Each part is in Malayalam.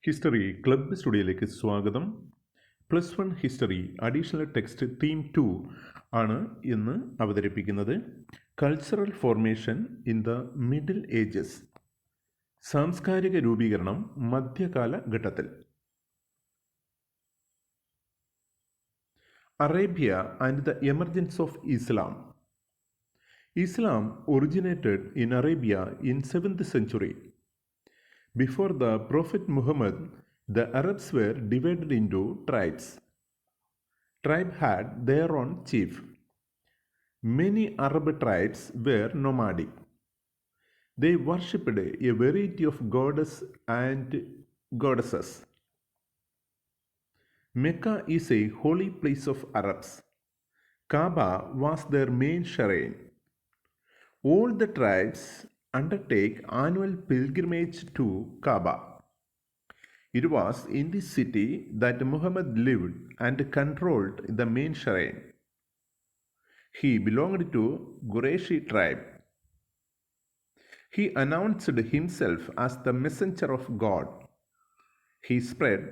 ഹിസ്റ്ററി ക്ലബ് സ്റ്റുഡിയോയിലേക്ക് സ്വാഗതം. +1 ഹിസ്റ്ററി അഡീഷണൽ ടെക്സ്റ്റ് തീം 2 ആണ് ഇന്ന് അവതരിപ്പിക്കുന്നത്. Cultural formation in the middle ages, സാംസ്കാരിക രൂപീകരണം മധ്യകാലഘട്ടത്തിൽ. Arabia and the emergence of Islam. Islam originated in Arabia in 7th century. Before the Prophet Muhammad, the Arabs were divided into tribes. Tribe had their own chief. Many Arab tribes were nomadic. They worshipped a variety of gods and goddesses. Mecca is a holy place of Arabs. Kaaba was their main shrine. All the tribes undertake annual pilgrimage to Kaaba. It was in this city that Muhammad lived and controlled the main shrine. He belonged to Qurayshi tribe. He announced himself as the messenger of God. He spread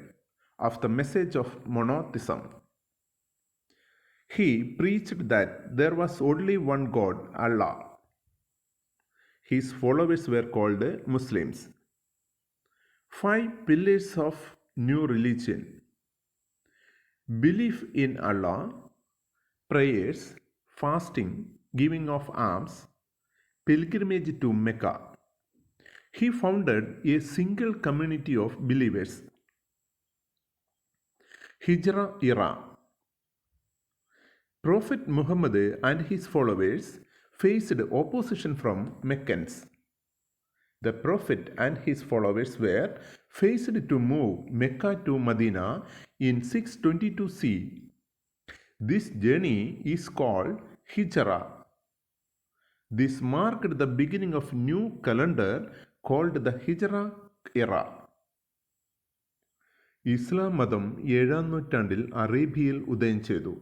of the message of monotheism. He preached that there was only one God, Allah. His followers were called Muslims. 5 pillars of new religion: belief in Allah, prayers, fasting, giving of alms, pilgrimage to Mecca. He founded a single community of believers. Hijra era. Prophet Muhammad and his followers faced opposition from Meccans. The Prophet and his followers were faced to move Mecca to Medina in 622 C. This journey is called Hijra. This marked the beginning of new calendar called the Hijra era. ഇസ്ലാം മതം 7-ാം നൂറ്റാണ്ടിൽ അറേബ്യയിൽ ഉദയം ചെയ്തു.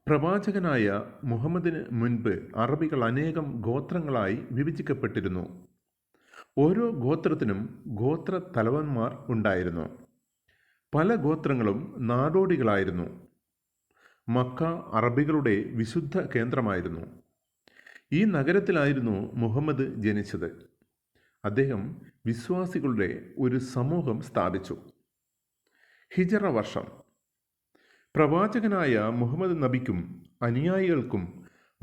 പ്രവാചകനായ മുഹമ്മദിന് മുൻപ് അറബികൾ അനേകം ഗോത്രങ്ങളായി വിഭജിക്കപ്പെട്ടിരുന്നു. ഓരോ ഗോത്രത്തിനും ഗോത്ര തലവന്മാർ ഉണ്ടായിരുന്നു. പല ഗോത്രങ്ങളും നാടോടികളായിരുന്നു. മക്ക അറബികളുടെ വിശുദ്ധ കേന്ദ്രമായിരുന്നു. ഈ നഗരത്തിലായിരുന്നു മുഹമ്മദ് ജനിച്ചത്. അദ്ദേഹം വിശ്വാസികളുടെ ഒരു സമൂഹം സ്ഥാപിച്ചു. ഹിജറ വർഷം. പ്രവാചകനായ മുഹമ്മദ് നബിക്കും അനുയായികൾക്കും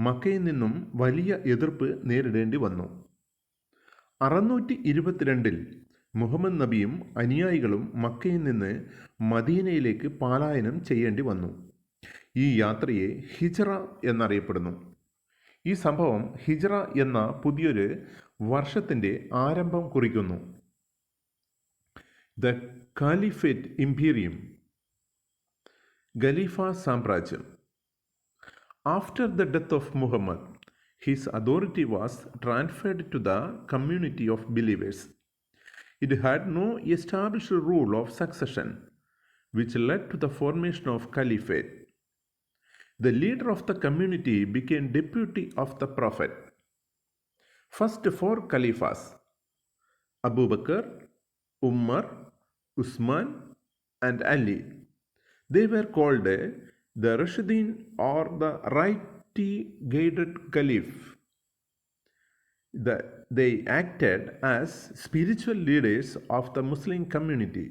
മക്കയിൽ നിന്നും വലിയ എതിർപ്പ് നേരിടേണ്ടി വന്നു. 622 മുഹമ്മദ് നബിയും അനുയായികളും മക്കയിൽ നിന്ന് മദീനയിലേക്ക് പലായനം ചെയ്യേണ്ടി വന്നു. ഈ യാത്രയെ ഹിജറ എന്നറിയപ്പെടുന്നു. ഈ സംഭവം ഹിജറ എന്ന പുതിയൊരു വർഷത്തിൻ്റെ ആരംഭം കുറിക്കുന്നു. The caliphate ഇംപീരിയം. ഖലീഫ സാമ്രാജ്യം. After the death of Muhammad, his authority was transferred to the community of believers. It had no established rule of succession, which led to the formation of caliphate. The leader of the community became deputy of the prophet. First 4 caliphs: Abu Bakr, Umar, Usman, and Ali. They were called the Rashidin or the right-guided caliph. They acted as spiritual leaders of the Muslim community.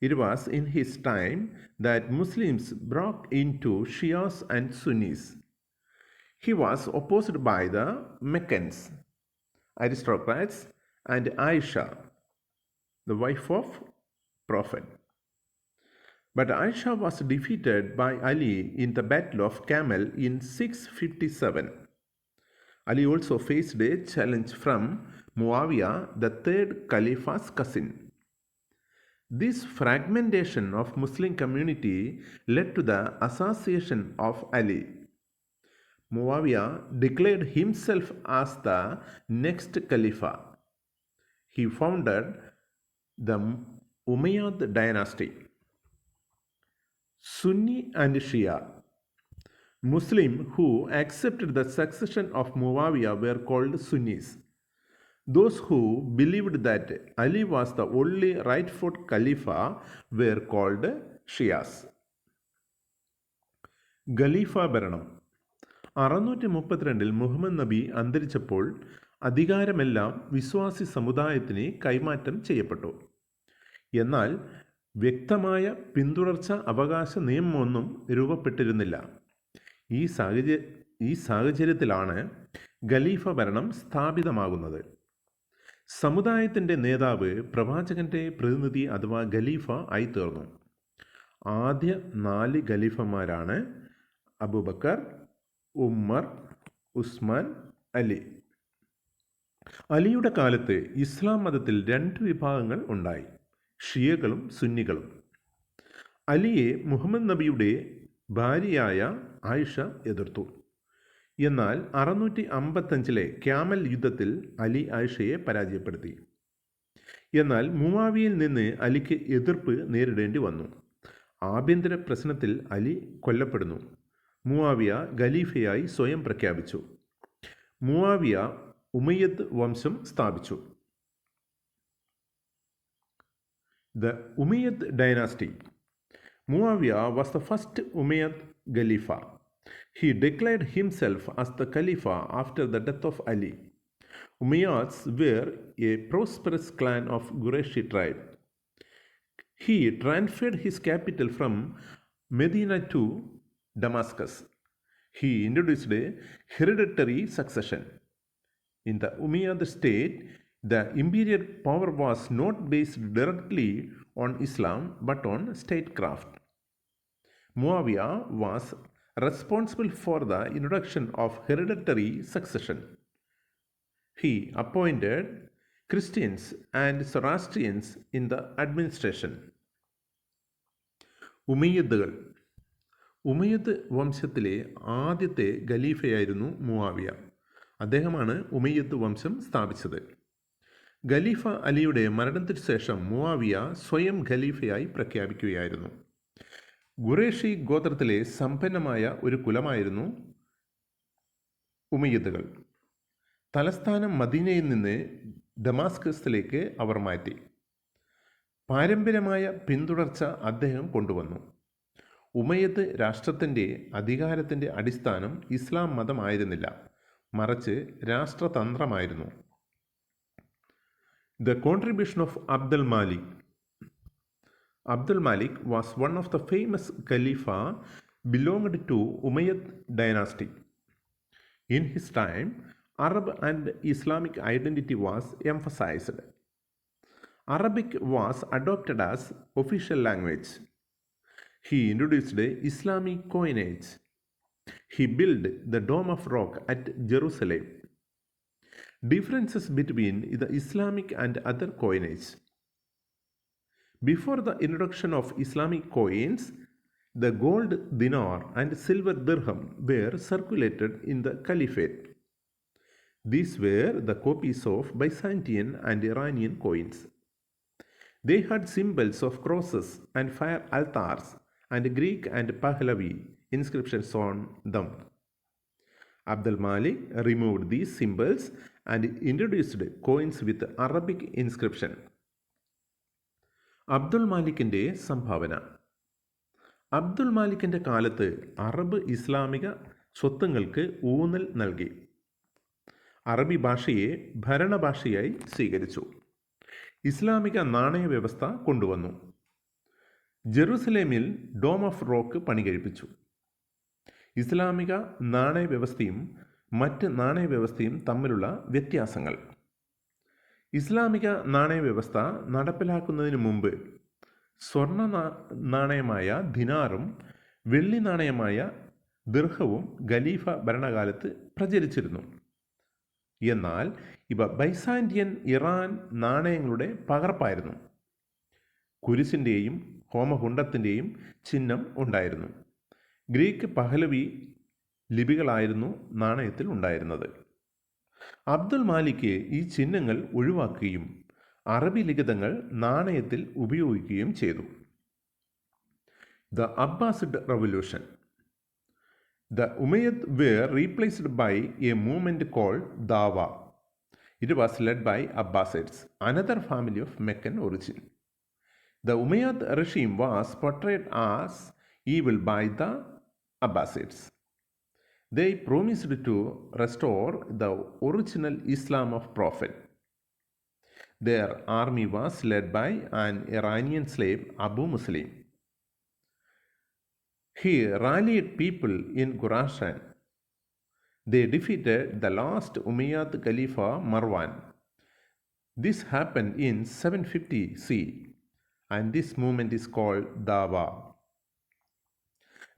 It was in his time that Muslims broke into Shias and Sunnis. He was opposed by the Meccans, aristocrats, and Aisha, the wife of Prophet. But Aisha was defeated by Ali in the Battle of Camel in 657. Ali also faced a challenge from Muawiyah, the 3rd Caliph's cousin. This fragmentation of Muslim community led to the assassination of Ali. Muawiyah declared himself as the next Caliph. He founded the Umayyad dynasty. Sunni and Shia. Muslims who accepted the succession of Muawiyah were called Sunnis. Those who believed that Ali was the only rightful Khalifa were called Shias. ഖലീഫ ഭരണം. 632 മുഹമ്മദ് നബി അന്തരിച്ചപ്പോൾ അധികാരമെല്ലാം വിശ്വാസി സമുദായത്തിന് കൈമാറ്റം ചെയ്യപ്പെട്ടു. എന്നാൽ വ്യക്തമായ പിന്തുടർച്ച അവകാശ നിയമമൊന്നും രൂപപ്പെട്ടിരുന്നില്ല. ഈ സാഹചര്യത്തിലാണ് ഖലീഫ ഭരണം സ്ഥാപിതമാകുന്നത്. സമുദായത്തിൻ്റെ നേതാവ് പ്രവാചകൻ്റെ പ്രതിനിധി അഥവാ ഖലീഫ ആയിത്തീർന്നു. ആദ്യ 4 ഖലീഫമാരാണ് അബൂബക്കർ, ഉമ്മർ, ഉസ്മാൻ, അലി. അലിയുടെ കാലത്ത് ഇസ്ലാം മതത്തിൽ 2 വിഭാഗങ്ങൾ ഉണ്ടായി, ഷിയകളും സുന്നികളും. അലിയെ മുഹമ്മദ് നബിയുടെ ഭാര്യയായ ആയിഷ എതിർത്തു. എന്നാൽ 655 ക്യാമൽ യുദ്ധത്തിൽ അലി ആയിഷയെ പരാജയപ്പെടുത്തി. എന്നാൽ മുആവിയയിൽ നിന്ന് അലിക്ക് എതിർപ്പ് നേരിടേണ്ടി വന്നു. ആഭ്യന്തര പ്രശ്നത്തിൽ അലി കൊല്ലപ്പെടുന്നു. മുആവിയ ഖലീഫയായി സ്വയം പ്രഖ്യാപിച്ചു. മുആവിയ ഉമയ്യദ് വംശം സ്ഥാപിച്ചു. The Umayyad dynasty. Muawiyah was the first Umayyad Khalifa. He declared himself as the Khalifa after the death of Ali. Umayyads were a prosperous clan of Qurayshi tribe. He transferred his capital from Medina to Damascus. He introduced a hereditary succession. In the Umayyad state, the imperial power was not based directly on Islam but on statecraft. Muawiyah was responsible for the introduction of hereditary succession. He appointed Christians and Zoroastrians in the administration. ഉമയ്യദുകൾ. ഉമയ്യദ് വംശത്തിലെ ആദ്യത്തെ ഖലീഫയായിരുന്നു മുആവിയ. അദ്ദേഹമാണ് ഉമയ്യദ് വംശം സ്ഥാപിച്ചത്. ഖലീഫ അലിയുടെ മരണത്തിനു ശേഷം മുആവിയ സ്വയം ഖലീഫയായി പ്രഖ്യാപിക്കുകയായിരുന്നു. ഖുറേഷി ഗോത്രത്തിലെ സമ്പന്നമായ ഒരു കുലമായിരുന്നു ഉമയ്യദുകൾ. തലസ്ഥാനം മദീനയിൽ നിന്ന് ദമാസ്കസിലേക്ക് അവർ മാറ്റി. പാരമ്പര്യമായ പിന്തുടർച്ച അദ്ദേഹം കൊണ്ടുവന്നു. ഉമയ്യദ് രാഷ്ട്രത്തിൻ്റെ അധികാരത്തിൻ്റെ അടിസ്ഥാനം ഇസ്ലാം മതമായിരുന്നില്ല, മറിച്ച് രാഷ്ട്രതന്ത്രമായിരുന്നു. The contribution of Abd al-Malik. Abd al-Malik was one of the famous Khalifa belonged to Umayyad dynasty. In his time, Arab and Islamic identity was emphasized. Arabic was adopted as official language. He introduced Islamic coinage. He built the Dome of Rock at Jerusalem. Differences between the Islamic and other coinage. Before the introduction of Islamic coins, the gold dinar and silver dirham were circulated in the caliphate. These were the copies of Byzantine and Iranian coins. They had symbols of crosses and fire altars and Greek and Pahlavi inscriptions on them. Abd al-Malik removed these symbols and introduced coins with Arabic inscription. Abdul മാലിക്കിൻ്റെ സംഭാവന. അബ്ദുൽ മാലിക്കിൻ്റെ കാലത്ത് അറബ് ഇസ്ലാമിക സ്വത്വങ്ങൾക്ക് ഊന്നൽ നൽകി. അറബി ഭാഷയെ ഭരണഭാഷയായി സ്വീകരിച്ചു. ഇസ്ലാമിക നാണയ വ്യവസ്ഥ കൊണ്ടുവന്നു. ജെറുസലേമിൽ ഡോം ഓഫ് റോക്ക് പണികഴിപ്പിച്ചു. ഇസ്ലാമിക നാണയ വ്യവസ്ഥയും മറ്റ് നാണയ വ്യവസ്ഥയും തമ്മിലുള്ള വ്യത്യാസങ്ങൾ. ഇസ്ലാമിക നാണയ വ്യവസ്ഥ നടപ്പിലാക്കുന്നതിന് മുമ്പ് സ്വർണ്ണ നാണയമായ ദിനാറും വെള്ളി നാണയമായ ദിർഹവും ഖലീഫ ഭരണകാലത്ത് പ്രചരിച്ചിരുന്നു. എന്നാൽ ഇവ ബൈസാന്റിയൻ ഇറാൻ നാണയങ്ങളുടെ പകർപ്പായിരുന്നു. കുരിശിൻ്റെയും ഹോമകുണ്ഡത്തിൻ്റെയും ചിഹ്നം ഉണ്ടായിരുന്നു. ഗ്രീക്ക് പഹലവി ലിപികളായിരുന്നു നാണയത്തിൽ ഉണ്ടായിരുന്നത്. അബ്ദുൽ മാലിക്ക് ഈ ചിഹ്നങ്ങൾ ഒഴിവാക്കുകയും അറബി ലിഖിതങ്ങൾ നാണയത്തിൽ ഉപയോഗിക്കുകയും ചെയ്തു. The Abbasid Revolution. The Umayyad were replaced by a movement called Dawa. It was led by Abbasids, another family of Meccan origin. The Umayyad regime was portrayed as evil by the Abbasids. They promised to restore the original Islam of Prophet. Their army was led by an Iranian slave, Abu Muslim. He rallied people in Khurasan. They defeated the last Umayyad Khalifa Marwan. This happened in 750 C, and this movement is called Dawa.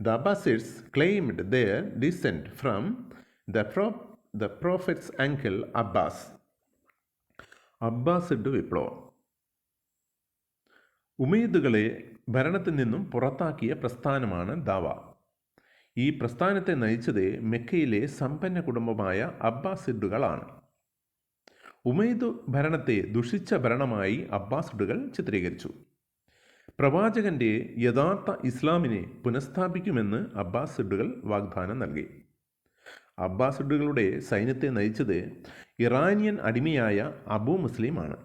The Abbasids claimed their descent from the Prophet's uncle Abbas. Abbasid വിപ്ലവം. ഉമയ്യദുകളെ ഭരണത്തിൽ നിന്നും പുറത്താക്കിയ പ്രസ്ഥാനമാണ് ദാവ. ഈ പ്രസ്ഥാനത്തെ നയിച്ചത് മെക്കയിലെ സമ്പന്ന കുടുംബമായ അബ്ബാസിഡുകളാണ്. ഉമയ്യദ് ഭരണത്തെ ദുഷിച്ച ഭരണമായി അബ്ബാസിഡുകൾ ചിത്രീകരിച്ചു. പ്രവാചകന്റെ യഥാർത്ഥ ഇസ്ലാമിനെ പുനഃസ്ഥാപിക്കുമെന്ന് അബ്ബാസിഡുകൾ വാഗ്ദാനം നൽകി. അബ്ബാസിഡുകളുടെ സൈന്യത്തെ നയിച്ചത് ഇറാനിയൻ അടിമയായ അബു മുസ്ലിമാണ്.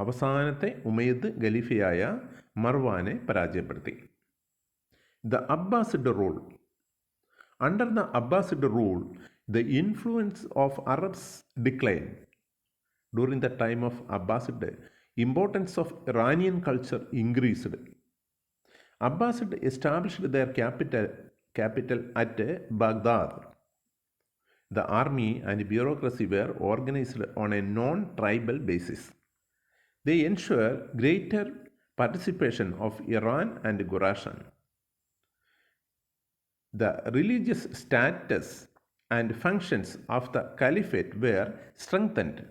അവസാനത്തെ ഉമയ്യദ് ഖലീഫയായ മർവാനെ പരാജയപ്പെടുത്തി. The Abbasid rule. Under the Abbasid rule, the influence of Arabs decline. During the time of Abbasid, importance of Iranian culture increased. Abbasid established their capital at Baghdad. The army and bureaucracy were organized on a non-tribal basis. They ensure greater participation of Iran and Khurasan. The religious status and functions of the caliphate were strengthened.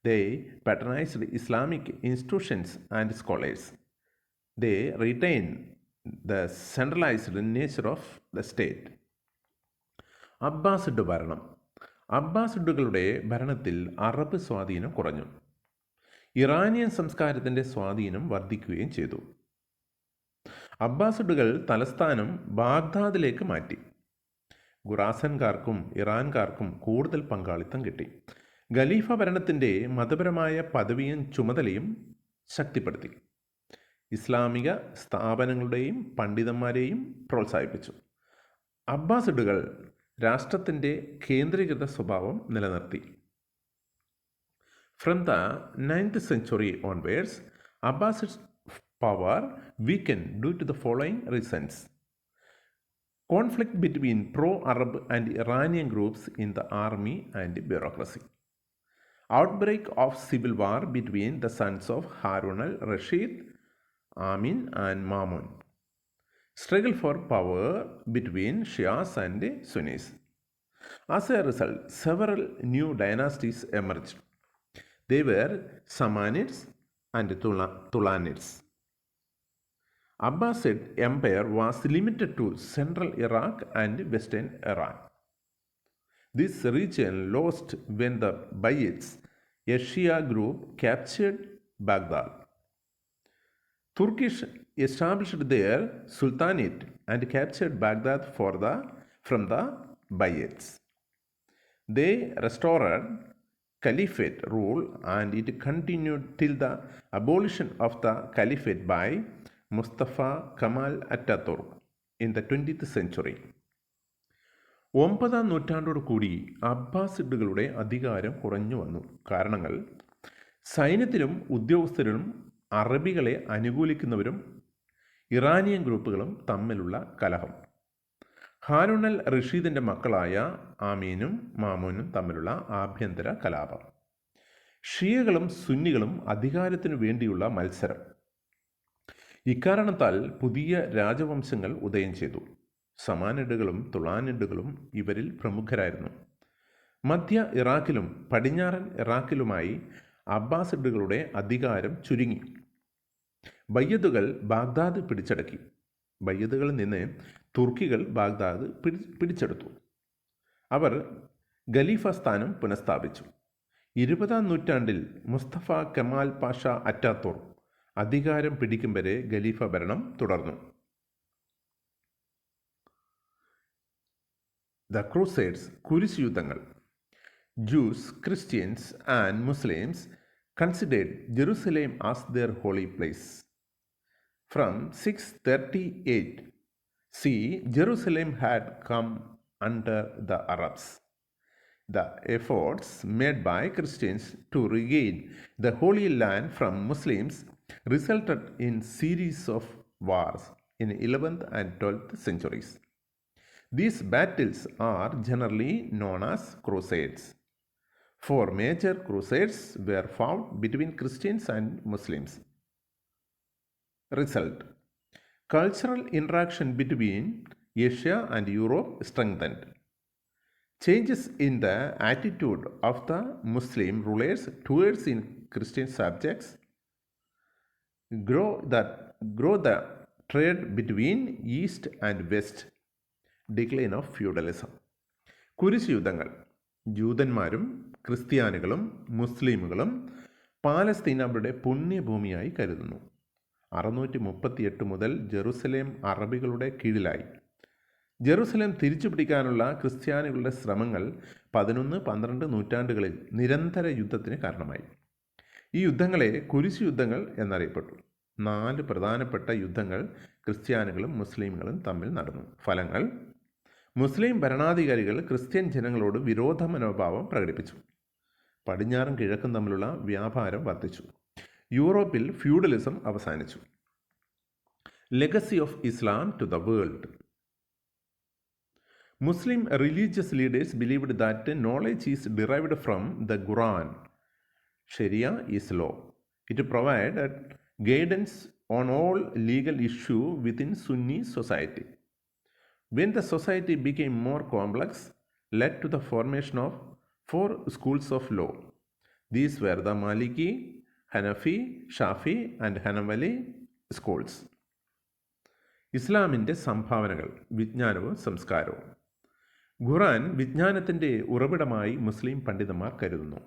They patronized Islamic institutions and scholars. They retained the centralized nature of the state. Abbasid ഭരണം. അബ്ബാസിഡുകളുടെ ഭരണത്തിൽ അറബ് സ്വാധീനം കുറഞ്ഞു. ഇറാനിയൻ സംസ്കാരത്തിൻ്റെ സ്വാധീനം വർദ്ധിക്കുകയും ചെയ്തു. അബ്ബാസിഡുകൾ തലസ്ഥാനം ബാഗ്ദാദിലേക്ക് മാറ്റി. ഖുറാസൻകാർക്കും ഇറാൻകാർക്കും കൂടുതൽ പങ്കാളിത്തം കിട്ടി. ഖലീഫ ഭരണത്തിൻ്റെ മതപരമായ പദവിയും ചുമതലയും ശക്തിപ്പെടുത്തി. ഇസ്ലാമിക സ്ഥാപനങ്ങളുടെയും പണ്ഡിതന്മാരെയും പ്രോത്സാഹിപ്പിച്ചു. അബ്ബാസിഡുകൾ രാഷ്ട്രത്തിൻ്റെ കേന്ദ്രീകൃത സ്വഭാവം നിലനിർത്തി. From the 9th century onwards, Abbasid power weakened due to the following reasons. Conflict between pro-Arab and Iranian groups in the army and bureaucracy. Outbreak of civil war between the sons of Harun al-Rashid, Amin and Mamun. Struggle for power between Shias and Sunnis. As a result, several new dynasties emerged. They were Samanids and Tulanids. Abbasid Empire was limited to central Iraq and western Iran. This region lost when the Buyids, a Shia group, captured Baghdad. Turkish established their Sultanate and captured Baghdad from the Buyids. They restored Caliphate rule and it continued till the abolition of the Caliphate by Mustafa Kemal Atatürk in the 20th century. 9ാം നൂറ്റാണ്ടോടുകൂടി അബ്ബാസിഡുകളുടെ അധികാരം കുറഞ്ഞു വന്നു. കാരണങ്ങൾ: സൈന്യത്തിലും ഉദ്യോഗസ്ഥരും അറബികളെ അനുകൂലിക്കുന്നവരും ഇറാനിയൻ ഗ്രൂപ്പുകളും തമ്മിലുള്ള കലഹം, ഹാരൂൺ അൽ റഷീദിൻ്റെ മക്കളായ ആമീനും മാമൂനും തമ്മിലുള്ള ആഭ്യന്തര കലാപം, ഷിയകളും സുന്നികളും അധികാരത്തിനു വേണ്ടിയുള്ള മത്സരം. ഇക്കാരണത്താൽ പുതിയ രാജവംശങ്ങൾ ഉദയം ചെയ്തു. സമാനിഡുകളും തുളാനിഡുകളും ഇവരിൽ പ്രമുഖരായിരുന്നു. മധ്യ ഇറാഖിലും പടിഞ്ഞാറൻ ഇറാഖിലുമായി അബ്ബാസിഡുകളുടെ അധികാരം ചുരുങ്ങി. ബയ്യദുകൾ ബാഗ്ദാദ് പിടിച്ചടക്കി. ബയ്യദുകളിൽ നിന്ന് തുർക്കികൾ ബാഗ്ദാദ് പിടിച്ചെടുത്തു. അവർ ഖലീഫ സ്ഥാനം പുനഃസ്ഥാപിച്ചു. 20ാം നൂറ്റാണ്ടിൽ മുസ്തഫ കമാൽ പാഷ അറ്റാതുർക്ക് അധികാരം പിടിക്കും വരെ ഖലീഫ ഭരണം തുടർന്നു. ദ ക്രൂസേഡ്സ്, കുരിശ് യുദ്ധങ്ങൾ. Jews, Christians, and Muslims considered Jerusalem as their holy place. From 638 C, Jerusalem had come under the Arabs. The efforts made by Christians to regain the Holy Land from Muslims resulted in series of wars in 11th and 12th centuries. These battles are generally known as crusades. 4 major crusades were fought between Christians and Muslims. Result: cultural interaction between Asia and Europe strengthened. Changes in the attitude of the Muslim rulers towards Christian subjects grow the trade between East and West. Decline of feudalism. കുരിശ് യുദ്ധങ്ങൾ. ജൂതന്മാരും ക്രിസ്ത്യാനികളും മുസ്ലിമുകളും പാലസ്തീൻ അവരുടെ പുണ്യഭൂമിയായി കരുതുന്നു. 638 മുതൽ ജെറുസലേം അറബികളുടെ കീഴിലായി. ജെറുസലേം തിരിച്ചുപിടിക്കാനുള്ള ക്രിസ്ത്യാനികളുടെ ശ്രമങ്ങൾ 11-12 നൂറ്റാണ്ടുകളിൽ നിരന്തര യുദ്ധത്തിന് കാരണമായി. ഈ യുദ്ധങ്ങളെ കുരിശ് യുദ്ധങ്ങൾ എന്നറിയപ്പെട്ടു. 4 പ്രധാനപ്പെട്ട യുദ്ധങ്ങൾ ക്രിസ്ത്യാനികളും മുസ്ലിമുകളും തമ്മിൽ നടന്നു. ഫലങ്ങൾ: മുസ്ലിം ഭരണാധികാരികൾ ക്രിസ്ത്യൻ ജനങ്ങളോട് വിരോധ മനോഭാവം പ്രകടിപ്പിച്ചു. പടിഞ്ഞാറും കിഴക്കും തമ്മിലുള്ള വ്യാപാരം വർദ്ധിച്ചു. യൂറോപ്പിൽ ഫ്യൂഡലിസം അവസാനിച്ചു. Legacy of Islam to the world. Muslim religious leaders believed that knowledge is derived from the Quran. Sharia is law. It provided guidance on all legal issues within Sunni society. When the society became more complex, led to the formation of 4 schools of law. These were the Maliki, Hanafi, Shafi and Hanbali schools. ഇസ്ലാമിൻ്റെ സംഭാവനകൾ. വിജ്ഞാനവും സംസ്കാരവും. ഖുർആൻ വിജ്ഞാനത്തിൻ്റെ ഉറവിടമായി മുസ്ലിം പണ്ഡിതന്മാർ കരുതുന്നു.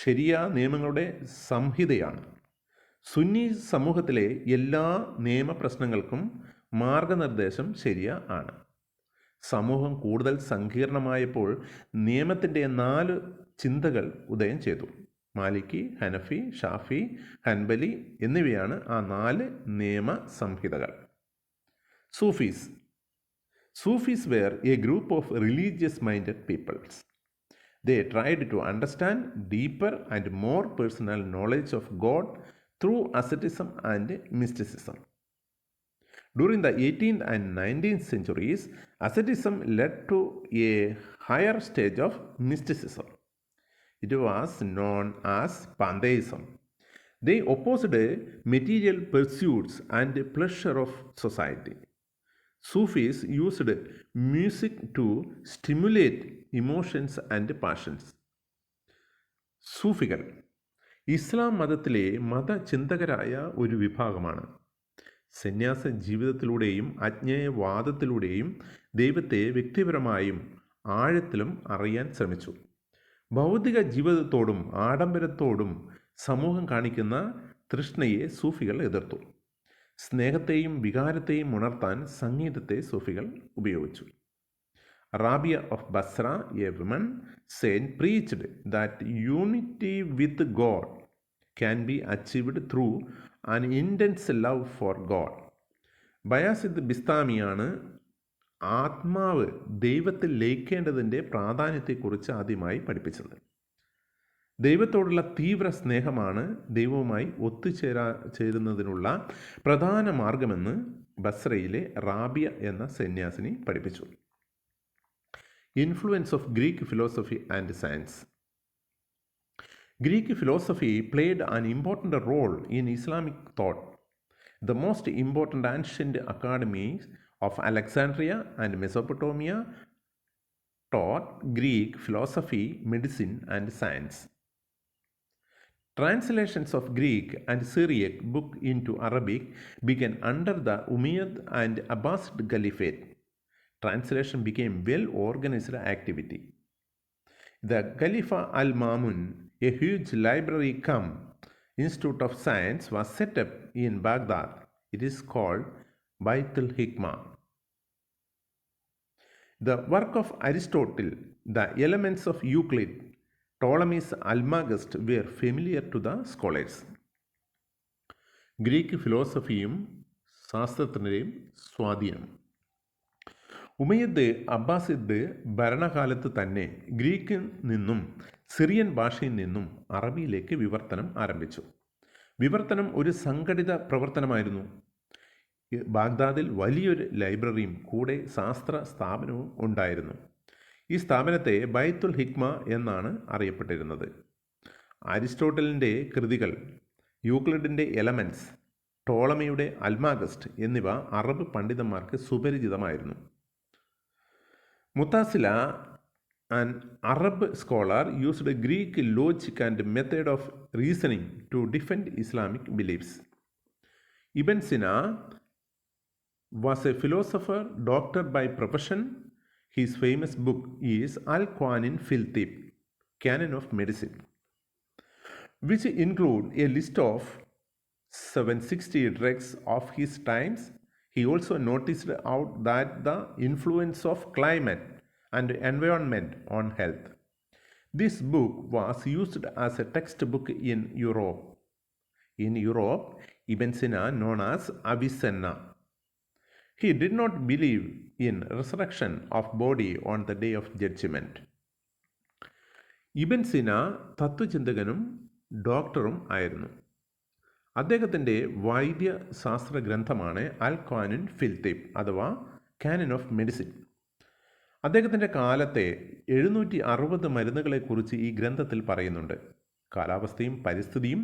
ശരിയ നിയമങ്ങളുടെ സംഹിതയാണ്. സുന്നി സമൂഹത്തിലെ എല്ലാ നിയമപ്രശ്നങ്ങൾക്കും മാർഗനിർദ്ദേശം ശരിയ ആണ്. സമൂഹം കൂടുതൽ സങ്കീർണമായപ്പോൾ നിയമത്തിൻ്റെ 4 ചിന്തകൾ ഉദയം ചെയ്തു. മാലിക്കി, ഹനഫി, ഷാഫി, ഹൻബലി എന്നിവയാണ് ആ 4 നിയമ സംഹിതകൾ. Sufis. Sufis were a group of religious-minded peoples. They tried to understand deeper and more personal knowledge of God through asceticism and mysticism. During the 18th and 19th centuries, asceticism led to a higher stage of mysticism. It was known as pantheism. They opposed material pursuits and pleasure of society. Sufis used music to stimulate emotions and passions. സൂഫികൾ ഇസ്ലാം മതത്തിലെ മതചിന്തകരായ ഒരു വിഭാഗമാണ്. സന്യാസ ജീവിതത്തിലൂടെയും അജ്ഞേയവാദത്തിലൂടെയും ദൈവത്തെ വ്യക്തിപരമായും ആഴത്തിലും അറിയാൻ ശ്രമിച്ചു. ഭൗതിക ജീവിതത്തോടും ആഡംബരത്തോടും സമൂഹം കാണിക്കുന്ന തൃഷ്ണയെ സൂഫികൾ എതിർത്തു. സ്നേഹത്തെയും വികാരത്തെയും ഉണർത്താൻ സംഗീതത്തെ സൂഫികൾ ഉപയോഗിച്ചു. Rabia of Basra, a women saint, preached that unity with God can be achieved through an intense love for God. ബയാസിദ് ബിസ്താമിയാണ് ആത്മാവ് ദൈവത്തിൽ ലയിക്കേണ്ടതിൻ്റെ പ്രാധാന്യത്തെക്കുറിച്ച് ആദ്യമായി പഠിപ്പിച്ചത്. ദൈവത്തോടുള്ള തീവ്ര സ്നേഹമാണ് ദൈവവുമായി ചേരുന്നതിനുള്ള പ്രധാന മാർഗമെന്ന് ബസ്രയിലെ റാബിയ എന്ന സന്യാസിനി പഠിപ്പിച്ചു. Influence of Greek philosophy and science. Greek philosophy played an important role in Islamic thought. The most important ancient academies of Alexandria and Mesopotamia taught Greek philosophy, medicine, and science. Translations of Greek and Syriac book into Arabic began under the Umayyad and Abbasid Caliphate. Translation became well-organized activity. The Khalifa al-Mamun, a huge library cum institute of science, was set up in Baghdad. It is called Bait al-Hikmah. The work of Aristotle the elements of Euclid, Ptolemy's Almagest were familiar to the scholars. Greek ഫിലോസഫിയും ശാസ്ത്രത്തിൻ്റെയും സ്വാധീനം. ഉമയ്യദ് അബ്ബാസിദ് ഭരണകാലത്ത് തന്നെ ഗ്രീക്കിൽ നിന്നും സിറിയൻ ഭാഷയിൽ നിന്നും അറബിയിലേക്ക് വിവർത്തനം ആരംഭിച്ചു. വിവർത്തനം ഒരു സംഘടിത പ്രവർത്തനമായിരുന്നു. ബാഗ്ദാദിൽ വലിയൊരു ലൈബ്രറിയും കൂടെ ശാസ്ത്ര സ്ഥാപനവും ഉണ്ടായിരുന്നു. ഈ സ്ഥാപനത്തെ ബൈത്തുൽ ഹിക്മ എന്നാണ് അറിയപ്പെട്ടിരുന്നത്. അരിസ്റ്റോട്ടലിൻ്റെ കൃതികൾ, യൂക്ലിഡിൻ്റെ എലമെൻറ്റ്സ്, ടോളമിയുടെ അൽമാഗസ്റ്റ് എന്നിവ അറബ് പണ്ഡിതന്മാർക്ക് സുപരിചിതമായിരുന്നു. മുത്താസില, an Arab scholar, used Greek logic and method of reasoning to defend Islamic beliefs. Ibn Sina was a philosopher, doctor by profession. His famous book is Al-Qawanin fil Tibb, Canon of Medicine, which include a list of 760 drugs of his times. He also noticed out that the influence of climate and environment on health. This book was used as a textbook in Europe. In Europe, Ibn Sina, known as Avicenna, he did not believe in resurrection of body on the day of judgment. ഇബൻ സിന തത്വചിന്തകനും ഡോക്ടറും ആയിരുന്നു. അദ്ദേഹത്തിൻ്റെ വൈദ്യശാസ്ത്ര ഗ്രന്ഥമാണ് അൽ ഖ്വാനുൻ ഫിൽ തിബ് അഥവാ കാനൻ ഓഫ് മെഡിസിൻ. അദ്ദേഹത്തിൻ്റെ കാലത്തെ 760 മരുന്നുകളെക്കുറിച്ച് ഈ ഗ്രന്ഥത്തിൽ പറയുന്നുണ്ട്. കാലാവസ്ഥയും പരിസ്ഥിതിയും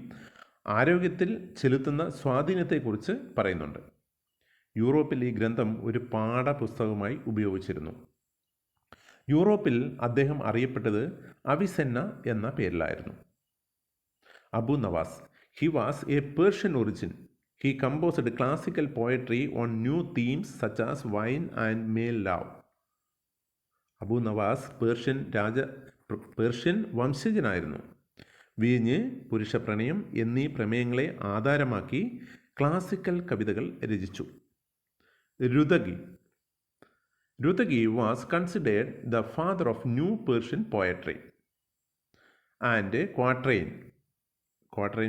ആരോഗ്യത്തിൽ ചെലുത്തുന്ന സ്വാധീനത്തെക്കുറിച്ച് പറയുന്നുണ്ട്. യൂറോപ്പിൽ ഈ ഗ്രന്ഥം ഒരു പാഠപുസ്തകമായി ഉപയോഗിച്ചിരുന്നു. യൂറോപ്പിൽ അദ്ദേഹം അറിയപ്പെട്ടത് അവിസെന്ന എന്ന പേരിലായിരുന്നു. Abu Nawas, he was a Persian origin. He composed classical poetry on new themes such as wine and male love. Abu Nawas Persian വംശജനായിരുന്നു. വീഞ്ഞ്, പുരുഷപ്രണയം എന്നീ പ്രമേയങ്ങളെ ആധാരമാക്കി ക്ലാസിക്കൽ കവിതകൾ രചിച്ചു. Rudagi was considered the father of new Persian poetry. And quatrain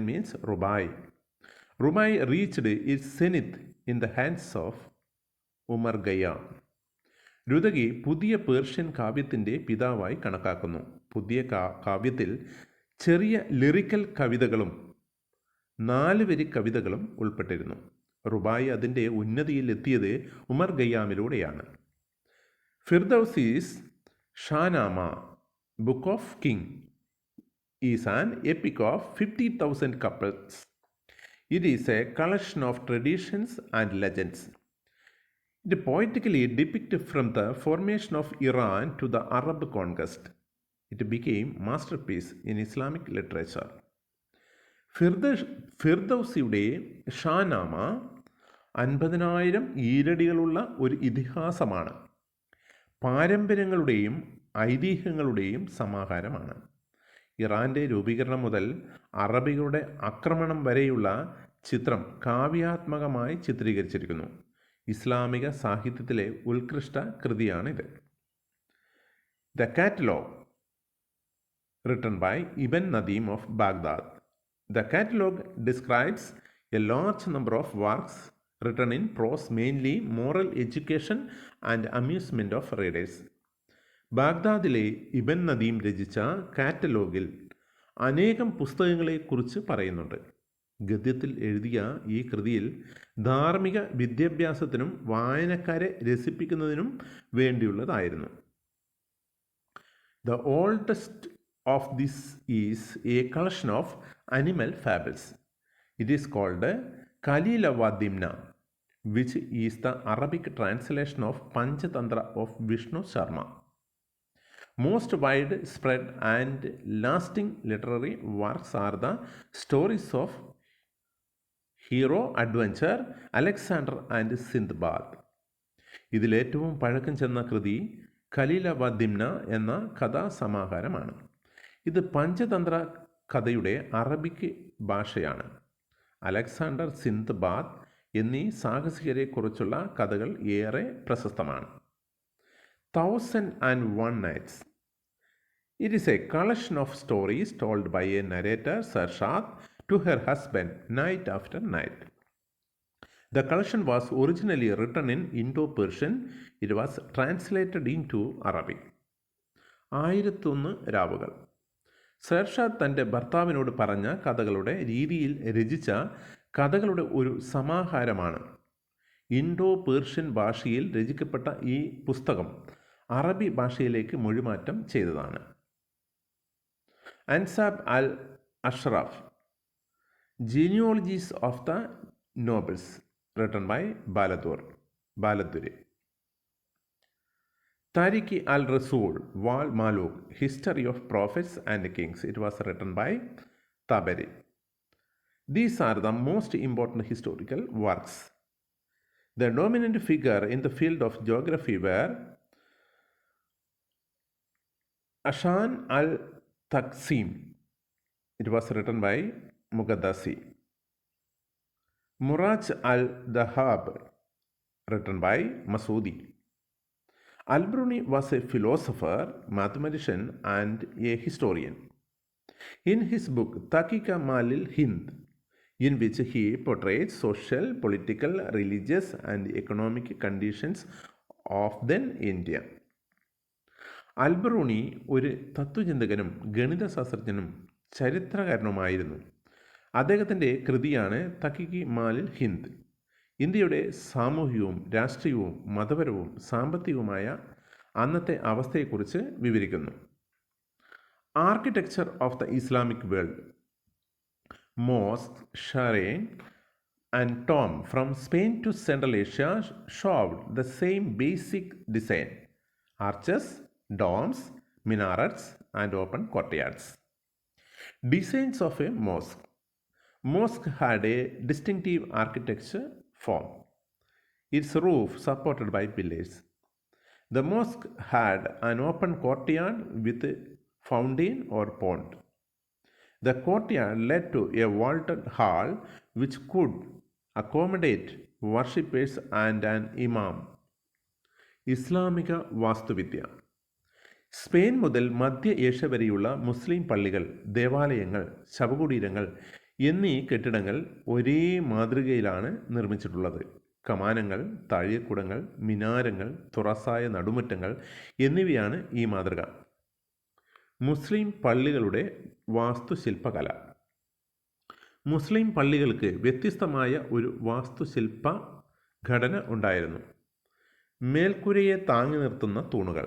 means rubai. Rubai reached its zenith in the hands of Umar Khayyam. രുദകി പുതിയ പേർഷ്യൻ കാവ്യത്തിൻ്റെ പിതാവായി കണക്കാക്കുന്നു. പുതിയ കാവ്യത്തിൽ ചെറിയ ലിറിക്കൽ കവിതകളും 4 വരി കവിതകളും ഉൾപ്പെട്ടിരുന്നു. റുബായി അതിൻ്റെ ഉന്നതിയിൽ എത്തിയത് ഉമർ ഖയ്യാമിലൂടെയാണ്. Firdausi's Shahnameh, book of king, is an epic of 50,000 couplets. It is a collection of traditions and legends. It poetically depicts from the formation of Iran to the Arab conquest. It became masterpiece in Islamic literature. ഫിർദൗസിയുടെ ഷാനാമ 50,000 ഈരടികളുള്ള ഒരു ഇതിഹാസമാണ്. പാരമ്പര്യങ്ങളുടെയും ഐതിഹ്യങ്ങളുടെയും സമാഹാരമാണ്. ഇറാൻ്റെ രൂപീകരണം മുതൽ അറബികളുടെ ആക്രമണം വരെയുള്ള ചിത്രം കാവ്യാത്മകമായി ചിത്രീകരിച്ചിരിക്കുന്നു. ഇസ്ലാമിക സാഹിത്യത്തിലെ ഉത്കൃഷ്ട കൃതിയാണിത്. The catalogue, written by Ibn Nadim of Baghdad. The catalogue describes a large number of works written in prose, mainly moral education and amusement of readers. ബാഗ്ദാദിലെ ഇബൻ നദീം രചിച്ച കാറ്റലോഗിൽ അനേകം പുസ്തകങ്ങളെക്കുറിച്ച് പറയുന്നുണ്ട്. ഗദ്യത്തിൽ എഴുതിയ ഈ കൃതിയിൽ ധാർമ്മിക വിദ്യാഭ്യാസത്തിനും വായനക്കാരെ രസിപ്പിക്കുന്നതിനും വേണ്ടിയുള്ളതായിരുന്നു. The oldest of this is a collection of animal fables. It is called Kalila wa Dimna, which is the Arabic translation of Panchatantra of Vishnu Sharma. Most widespread and lasting literary works are the stories of hero adventure, Alexander and Sindbad. ഇതിലേറ്റവും പഴക്കം ചെന്ന കൃതി ഖലീല വ ദിംന എന്ന കഥാസമാഹാരമാണ്. ഇത് പഞ്ചതന്ത്ര കഥയുടെ അറബിക് ഭാഷയാണ്. അലക്സാണ്ടർ, സിന്ദ്ബാദ് എന്നീ സാഹസികരെക്കുറിച്ചുള്ള കഥകൾ ഏറെ പ്രശസ്തമാണ്. 1001 Nights, It is a collection of stories told by a narrator, Sarshad, to her husband night after night. The collection was originally written in Indo-Persian. It was translated into Arabic. 1001 രാവുകൾ. സർഷാദ് തൻ്റെ ഭർത്താവിനോട് പറഞ്ഞ കഥകളുടെ രീതിയിൽ രചിച്ച കഥകളുടെ ഒരു സമാഹാരമാണ്. ഇൻഡോ പേർഷ്യൻ ഭാഷയിൽ രചിക്കപ്പെട്ട ഈ പുസ്തകം അറബി ഭാഷയിലേക്ക് മൊഴിമാറ്റം ചെയ്തതാണ്. Ansab al Ashraf, genealogies of the nobles, written by Baladhuri. Tarikh al Rasul wal Muluk, history of prophets and kings, it was written by Tabari. These are the most important historical works. The dominant figure in the field of geography were Ashan al-Taqsim, it was written by Muqaddasi. Muraj al-Dahab, written by Masoodi. Al-Biruni was a philosopher, mathematician and a historian. In his book Taqiqa Malil Hind, in which he portrays social, political, religious and economic conditions of then India. Al-Biruni ഒരു തത്വചിന്തകനും ഗണിതശാസ്ത്രജ്ഞനും ചരിത്രകാരനുമായിരുന്നു. അദ്ദേഹത്തിൻ്റെ കൃതിയാണ് തഖീഖ് മാലിൽ ഹിന്ദ്. ഇന്ത്യയുടെ സാമൂഹികവും രാഷ്ട്രീയവും മതപരവും സാമ്പത്തികവുമായ അന്നത്തെ അവസ്ഥയെക്കുറിച്ച് വിവരിക്കുന്നു. Architecture of the Islamic world, mosque, shrine and tomb from Spain to Central Asia showed the same basic design: arches, domes, minarets and open courtyards. Designs of a mosque. Mosque had a distinctive architecture form, its roof supported by pillars. The mosque had an open courtyard with a fountain or pond. The courtyard led to a vaulted hall which could accommodate worshippers and an imam. ഇസ്ലാമിക വാസ്തുവിദ്യ. സ്പെയിൻ മുതൽ മധ്യ ഏഷ്യ വരെയുള്ള മുസ്ലിം പള്ളികൾ, ദേവാലയങ്ങൾ, ശവകുടീരങ്ങൾ എന്നീ കെട്ടിടങ്ങൾ ഒരേ മാതൃകയിലാണ് നിർമ്മിച്ചിട്ടുള്ളത്. കമാനങ്ങൾ, താഴികക്കുടങ്ങൾ, മിനാരങ്ങൾ, തുറസായ നടുമുറ്റങ്ങൾ എന്നിവയാണ് ഈ മാതൃക. മുസ്ലിം പള്ളികളുടെ വാസ്തുശില്പകല. മുസ്ലിം പള്ളികൾക്ക് വ്യത്യസ്തമായ ഒരു വാസ്തുശില്പ ഘടന ഉണ്ടായിരുന്നു. മേൽക്കൂരയെ താങ്ങി നിർത്തുന്ന തൂണുകൾ,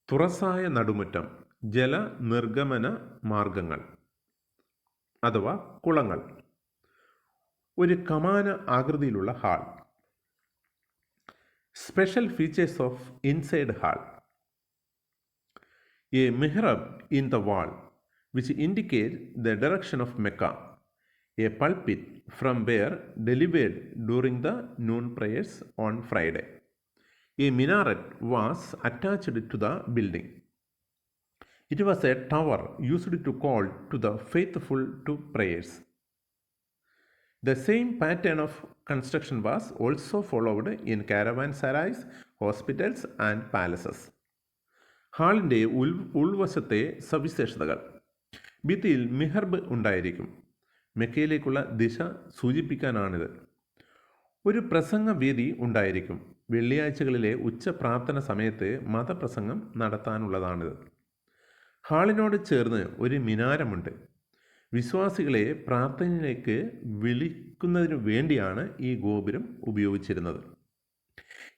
തുറസായ നടുമുറ്റം, ജലനിർഗമന മാർഗങ്ങൾ അഥവാ കുളങ്ങൾ, ഒരു കമാന ആകൃതിയിലുള്ള hall. Special features of inside hall: a mihrab in the wall which indicates the direction of Mecca, a pulpit from where delivered during the noon prayers on Friday. A minaret was attached to the building. It was a tower used to call to the faithful to prayers. The same pattern of construction was also followed in caravansarais, hospitals and palaces. ഹാളിൻ്റെ ഉൾവശത്തെ സവിശേഷതകൾ: ഭിത്തിയിൽ മിഹർബ് ഉണ്ടായിരിക്കും. മെക്കയിലേക്കുള്ള ദിശ സൂചിപ്പിക്കാനാണിത്. ഒരു പ്രസംഗവേദി ഉണ്ടായിരിക്കും. വെള്ളിയാഴ്ചകളിലെ ഉച്ച പ്രാർത്ഥന സമയത്ത് മതപ്രസംഗം നടത്താനുള്ളതാണിത്. ഹാളിനോട് ചേർന്ന് ഒരു മിനാരമുണ്ട്. വിശ്വാസികളെ പ്രാർത്ഥനയിലേക്ക് വിളിക്കുന്നതിനു വേണ്ടിയാണ് ഈ ഗോപുരം ഉപയോഗിച്ചിരുന്നത്.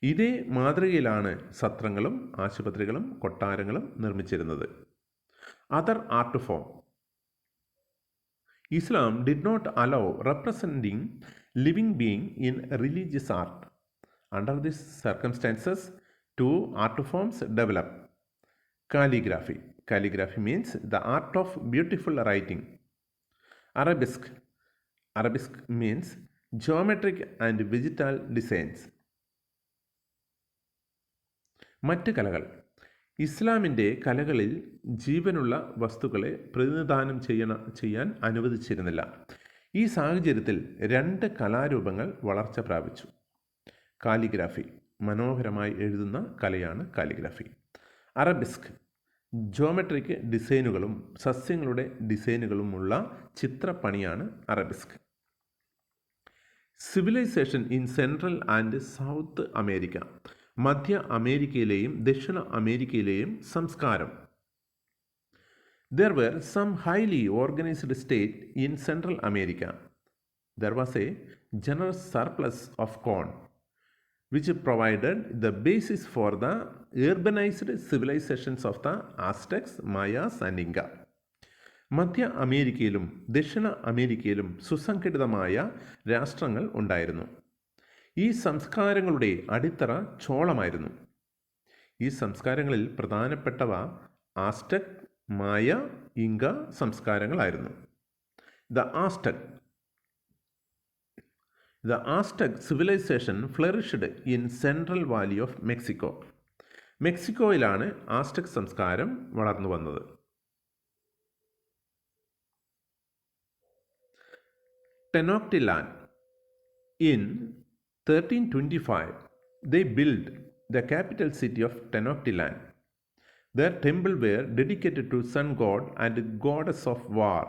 ഇതേ മാതൃകയിലാണ് സത്രങ്ങളും ആശുപത്രികളും കൊട്ടാരങ്ങളും നിർമ്മിച്ചിരുന്നത്. Other art form. Islam did not allow representing living being in religious art. Under these circumstances, two art forms developed. Calligraphy. Calligraphy means the art of beautiful writing. Arabesque. Arabesque means geometric and vegetal designs. മറ്റ് കലകൾ. ഇസ്ലാമിൻ്റെ കലകളിൽ ജീവനുള്ള വസ്തുക്കളെ പ്രതിനിധാനം ചെയ്യാൻ അനുവദിച്ചിരുന്നില്ല. ഈ സാഹചര്യത്തിൽ രണ്ട് കലാരൂപങ്ങൾ വളർച്ച പ്രാപിച്ചു. കാലിഗ്രാഫി, മനോഹരമായി എഴുതുന്ന കലയാണ് കാലിഗ്രാഫി. അറബിസ്ക്, ജോമെട്രിക് ഡിസൈനുകളും സസ്യങ്ങളുടെ ഡിസൈനുകളുമുള്ള ചിത്രപ്പണിയാണ് arabesque. Civilisation in Central and South America. മധ്യ അമേരിക്കയിലെയും ദക്ഷിണ അമേരിക്കയിലെയും സംസ്കാരം. There were some highly organized states in Central America. There was a generous surplus of corn, which provided the basis for the urbanized civilizations of the Aztecs, Mayas and Inca. മധ്യ അമേരിക്കയിലും ദക്ഷിണ അമേരിക്കയിലും സുസംഘടിതമായ രാഷ്ട്രങ്ങൾ ഉണ്ടായിരുന്നു. ഈ സംസ്കാരങ്ങളുടെ അടിത്തറ ചോളമായിരുന്നു. ഈ സംസ്കാരങ്ങളിൽ പ്രധാനപ്പെട്ടവ ആസ്റ്റക്, മായ, ഇങ്ക സംസ്കാരങ്ങളായിരുന്നു. The Aztec civilization flourished in Central Valley of Mexico. മെക്സിക്കോയിലാണ് ആസ്റ്റക് സംസ്കാരം വളർന്നു വന്നത്. Tenochtitlan. In 1325, they built the capital city of Tenochtitlan. Their temple were dedicated to sun god and goddess of war.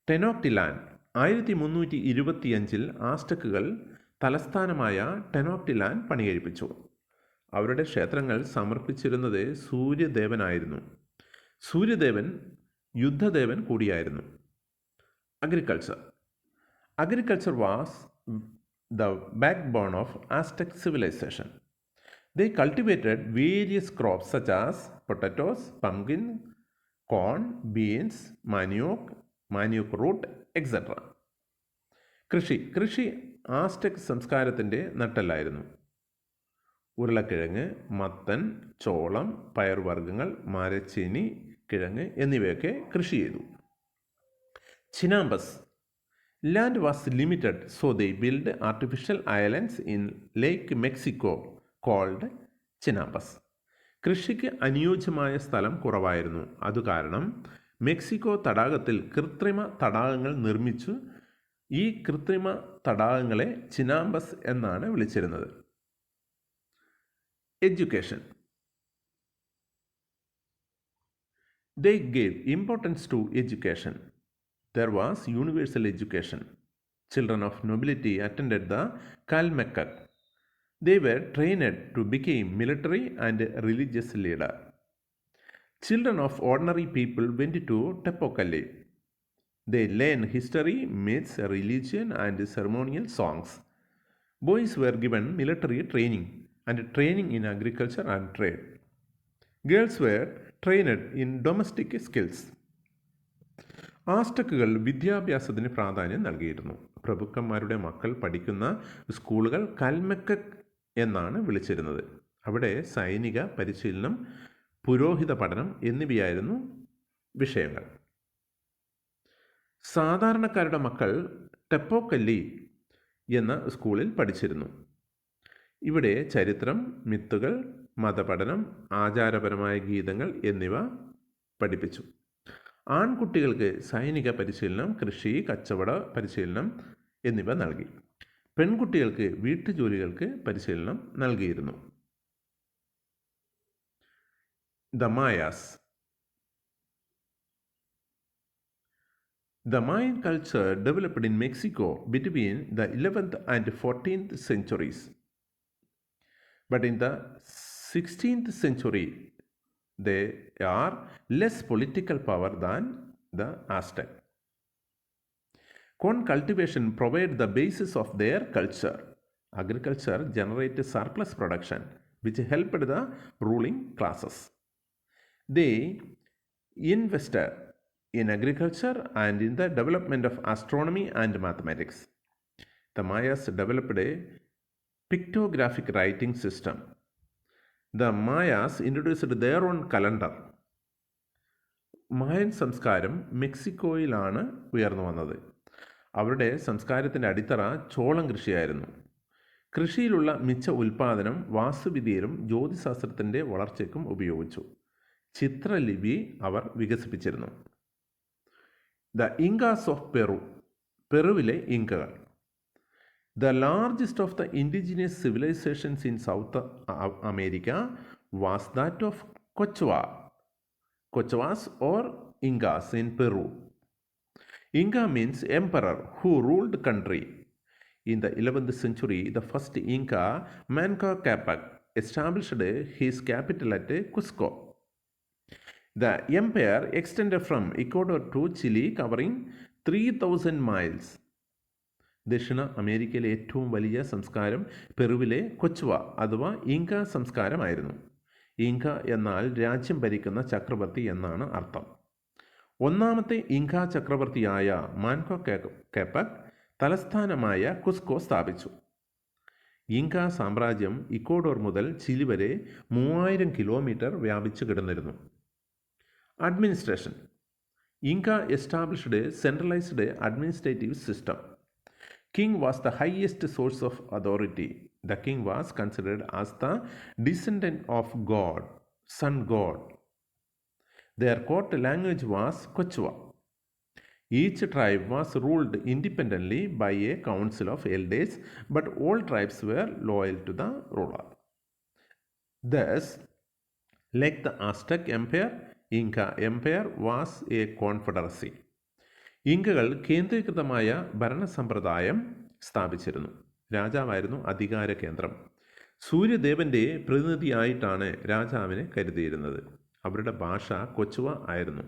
ടെനോക്ടിലാൻ 1325 ആസ്റ്റക്കുകൾ തലസ്ഥാനമായ ടെനോക്ടിലാൻ പണികഴിപ്പിച്ചു. അവരുടെ ക്ഷേത്രങ്ങൾ സമർപ്പിച്ചിരുന്നത് സൂര്യദേവനായിരുന്നു. സൂര്യദേവൻ യുദ്ധദേവൻ കൂടിയായിരുന്നു. Agriculture was the backbone of Aztec civilization. They cultivated various crops such as potatoes, pumpkin, corn, beans, manioc root, etc. കൃഷി ആസ്റ്റക് സംസ്കാരത്തിൻ്റെ നട്ടെല്ലായിരുന്നു. ഉരുളക്കിഴങ്ങ്, മത്തൻ, ചോളം, പയർവർഗ്ഗങ്ങൾ, മരച്ചീനി, കിഴങ്ങ് എന്നിവയൊക്കെ കൃഷി ചെയ്തു. ചിനാമ്പസ്. Land was limited, so they built artificial islands in Lake Mexico called ചിനാമ്പസ്. കൃഷിക്ക് അനുയോജ്യമായ സ്ഥലം കുറവായിരുന്നു. അതുകാരണം മെക്സിക്കോ തടാകത്തിൽ കൃത്രിമ തടാകങ്ങൾ നിർമ്മിച്ചു. ഈ കൃത്രിമ തടാകങ്ങളെ ചിനാമ്പസ് എന്നാണ് വിളിച്ചിരുന്നത്. Education. They gave importance to education. There was universal education. Children of nobility attended the Kalmekkad. They were trained to become military and religious leader. Children of ordinary people went to Tepokalli. They learned history, myths, religion and ceremonial songs. Boys were given military training and training in agriculture and trade. Girls were trained in domestic skills. ആസ്റ്റക്കുകൾ വിദ്യാഭ്യാസത്തിന് പ്രാധാന്യം നൽകിയിരുന്നു. പ്രഭുക്കന്മാരുടെ മക്കൾ പഠിക്കുന്ന സ്കൂളുകൾ കൽമെക്കക് എന്നാണ് വിളിച്ചിരുന്നത്. അവിടെ സൈനിക പരിശീലനം, പുരോഹിത പഠനം എന്നിവയായിരുന്നു വിഷയങ്ങൾ. സാധാരണക്കാരുടെ മക്കൾ ടെപ്പോക്കല്ലി എന്ന സ്കൂളിൽ പഠിച്ചിരുന്നു. ഇവിടെ ചരിത്രം, മിത്തുകൾ, മതപഠനം, ആചാരപരമായ ഗീതങ്ങൾ എന്നിവ പഠിപ്പിച്ചു. ആൺകുട്ടികൾക്ക് സൈനിക പരിശീലനം, കൃഷി, കച്ചവട പരിശീലനം എന്നിവ നൽകി. പെൺകുട്ടികൾക്ക് വീട്ടുജോലികൾക്ക് പരിശീലനം നൽകിയിരുന്നു. The Mayas. The Mayan culture developed in Mexico between the 11th and 14th centuries. But in the 16th century, they are less political power than the Aztec. Corn cultivation provided the basis of their culture. Agriculture generated surplus production, which helped the ruling classes. They invested in agriculture and in the development of astronomy and mathematics. The Mayas developed a pictographic writing system. The Mayas introduced their own calendar. മായൻ സംസ്കാരം മെക്സിക്കോയിലാണ് ഉയർന്നു വന്നത്. അവരുടെ സംസ്കാരത്തിൻ്റെ അടിത്തറ ചോളം കൃഷിയായിരുന്നു. കൃഷിയിലുള്ള മിച്ച ഉൽപ്പാദനം വാസ്തുവിദ്യയിലും ജ്യോതിശാസ്ത്രത്തിൻ്റെ വളർച്ചയ്ക്കും ഉപയോഗിച്ചു. ചിത്രലിപി അവർ വികസിപ്പിച്ചിരുന്നു. The Incas of Peru. പെറുവിലെ ഇങ്കകൾ. The largest of the indigenous civilizations in South America was that of Quechua, Quechuas or Incas in Peru. Inca means emperor who ruled country. In the 11th century, the first Inca, Manco Capac, established his capital at Cusco. The empire extended from Ecuador to Chile, covering 3000 miles. ദക്ഷിണ അമേരിക്കയിലെ ഏറ്റവും വലിയ സംസ്കാരം പെറുവിലെ കൊച്ചുവ അഥവാ ഇങ്ക സംസ്കാരമായിരുന്നു. ഇങ്ക എന്നാൽ രാജ്യം ഭരിക്കുന്ന ചക്രവർത്തി എന്നാണ് അർത്ഥം. ഒന്നാമത്തെ ഇങ്ക ചക്രവർത്തിയായ മാൻകോ കാപ്പക് തലസ്ഥാനമായ കുസ്കോ സ്ഥാപിച്ചു. ഇങ്ക സാമ്രാജ്യം ഇക്വഡോർ മുതൽ ചിലി വരെ 3000 കിലോമീറ്റർ വ്യാപിച്ചു കിടന്നിരുന്നു. Administration. Inca established a centralized administrative system. King was the highest source of authority. The king was considered as the descendant of God, sun god. Their court language was Quechua. Each tribe was ruled independently by a council of elders, but all tribes were loyal to the ruler. Thus, like the Aztec Empire, Inca Empire was a confederacy. ഇങ്കകൾ കേന്ദ്രീകൃതമായ ഭരണസമ്പ്രദായം സ്ഥാപിച്ചിരുന്നു. രാജാവായിരുന്നു അധികാര കേന്ദ്രം. സൂര്യദേവൻ്റെ പ്രതിനിധിയായിട്ടാണ് രാജാവിനെ കരുതിയിരുന്നത്. അവരുടെ ഭാഷ കൊച്ചുവ ആയിരുന്നു.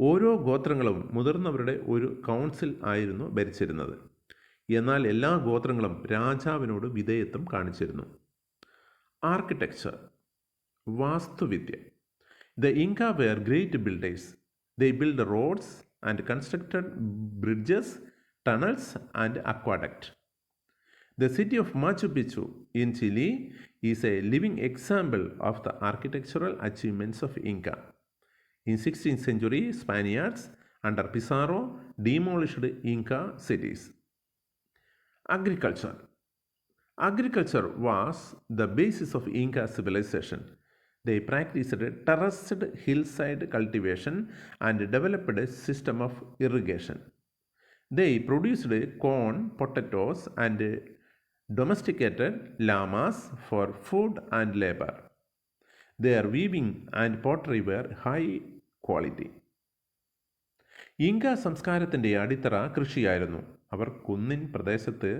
ഓരോ ഗോത്രങ്ങളും മുതിർന്നവരുടെ ഒരു കൗൺസിൽ ആയിരുന്നു ഭരിച്ചിരുന്നത്. എന്നാൽ എല്ലാ ഗോത്രങ്ങളും രാജാവിനോട് വിധേയത്വം കാണിച്ചിരുന്നു. ആർക്കിടെക്ചർ, വാസ്തുവിദ്യ. The Inca were great builders. They built roads and constructed bridges, tunnels, and aqueducts. The city of Machu Picchu in Chile is a living example of the architectural achievements of Inca. In 16th century, Spaniards under Pizarro demolished Inca cities. Agriculture. Agriculture was the basis of Inca civilization. They practiced terraced hillside cultivation and developed a system of irrigation. They produced corn, potatoes, and domesticated llamas for food and labor. Their weaving and pottery were high quality. ഇങ്ക സംസ്കാരത്തിൻ്റെ അടിത്തറ കൃഷിയായിരുന്നു. അവർ കുന്നിൻ പ്രദേശത്ത്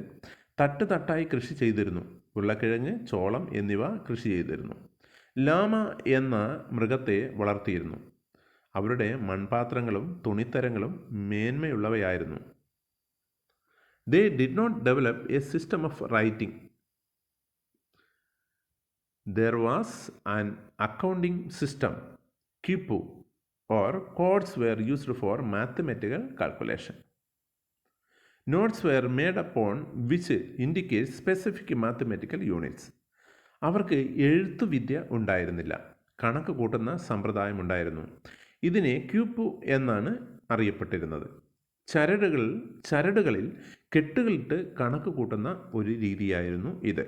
തട്ടായി കൃഷി ചെയ്തിരുന്നു. ഉരുളക്കിഴങ്ങ്, ചോളം എന്നിവ കൃഷി ചെയ്തിരുന്നു. ലാമ എന്ന മൃഗത്തെ വളർത്തിയിരുന്നു. അവരുടെ മൺപാത്രങ്ങളും തുണിത്തരങ്ങളും മേന്മയുള്ളവയായിരുന്നു. They did not develop a system of writing. There was an accounting system. Quipu or codes were used for mathematical calculation. Notes were made upon which indicate specific mathematical units. അവർക്ക് എഴുത്തുവിദ്യ ഉണ്ടായിരുന്നില്ല. കണക്ക് കൂട്ടുന്ന സമ്പ്രദായം ഉണ്ടായിരുന്നു. ഇതിനെ ക്യൂപ്പു എന്നാണ് അറിയപ്പെട്ടിരുന്നത്. ചരടുകളിൽ കെട്ടുകളിട്ട് കണക്ക് കൂട്ടുന്ന ഒരു രീതിയായിരുന്നു ഇത്.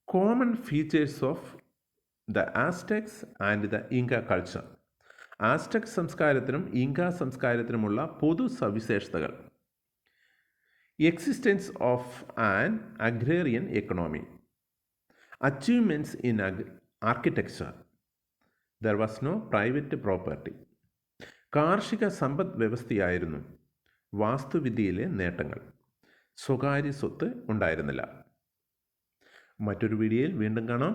Common features of the Aztecs and the Inca culture. Aztec സംസ്കാരത്തിനും ഇങ്ക സംസ്കാരത്തിനുമുള്ള പൊതു സവിശേഷതകൾ. Existence of an agrarian economy. Achievements in architecture. There was no private property. കാർഷിക സമ്പദ് വ്യവസ്ഥയായിരുന്നു. വാസ്തുവിദ്യയിലെ നേട്ടങ്ങൾ. സ്വകാര്യ സ്വത്ത് ഉണ്ടായിരുന്നില്ല. മറ്റൊരു വീഡിയോയിൽ വീണ്ടും കാണാം.